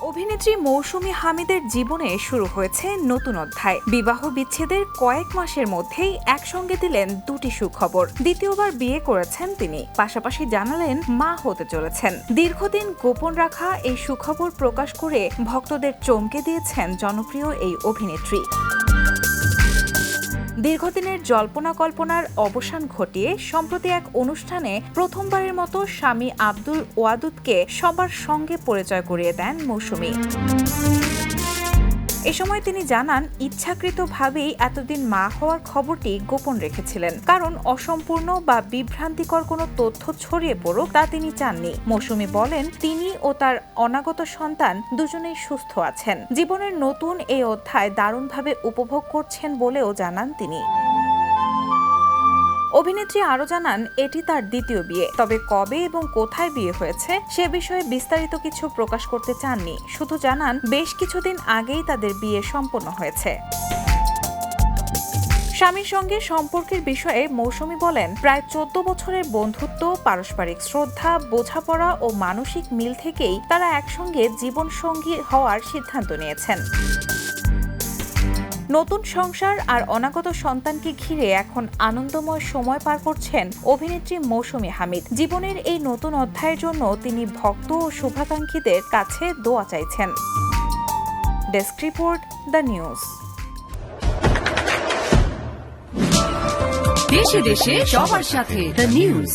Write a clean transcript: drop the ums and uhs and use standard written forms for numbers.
অভিনেত্রী মৌসুমী হামিদের জীবনে শুরু হয়েছে নতুন অধ্যায়। বিবাহ বিচ্ছেদের কয়েক মাসের মধ্যেই একসঙ্গে দিলেন দুটি সুখবর। দ্বিতীয়বার বিয়ে করেছেন তিনি, পাশাপাশি জানালেন মা হতে চলেছেন। দীর্ঘদিন গোপন রাখা এই সুখবর প্রকাশ করে ভক্তদের চমকে দিয়েছেন জনপ্রিয় এই অভিনেত্রী। দীর্ঘদিনের জল্পনা কল্পনার অবসান ঘটিয়ে সম্প্রতি এক অনুষ্ঠানে প্রথমবারের মতো স্বামী আব্দুল ওয়াদুদকে সবার সঙ্গে পরিচয় করিয়ে দেন মৌসুমী। এ সময় তিনি জানান, ইচ্ছাকৃতভাবেই এতদিন মা হওয়ার খবরটি গোপন রেখেছিলেন, কারণ অসম্পূর্ণ বা বিভ্রান্তিকর কোনো তথ্য ছড়িয়ে পড়ুক তা তিনি চাননি। মৌসুমী বলেন, তিনি ও তার অনাগত সন্তান দুজনেই সুস্থ আছেন। জীবনের নতুন এই অধ্যায় দারুণভাবে উপভোগ করছেন বলেও জানান তিনি। অভিনেত্রী আরও জানান, এটি তার দ্বিতীয় বিয়ে, তবে কবে এবং কোথায় বিয়ে হয়েছে সে বিষয়ে বিস্তারিত কিছু প্রকাশ করতে চাননি। শুধু জানান, বেশ কিছুদিন আগেই তাদের বিয়ে সম্পন্ন হয়েছে। স্বামীর সঙ্গে সম্পর্কের বিষয়ে মৌসুমী বলেন, প্রায় 14 বছরের বন্ধুত্ব, পারস্পরিক শ্রদ্ধা, বোঝাপড়া ও মানসিক মিল থেকেই তারা একসঙ্গে জীবনসঙ্গী হওয়ার সিদ্ধান্ত নিয়েছেন। নতুন সংসার আর অনাগত সন্তানকে ঘিরে এখন আনন্দময় সময় পার করছেন অভিনেত্রী মৌসুমী হামিদ। জীবনের এই নতুন অধ্যায়ের জন্য তিনি ভক্ত ও শুভাকাঙ্ক্ষীদের কাছে দোয়া চাইছেন। Desk report, the news. দেশে দেশে সবার সাথে, দ্য নিউজ।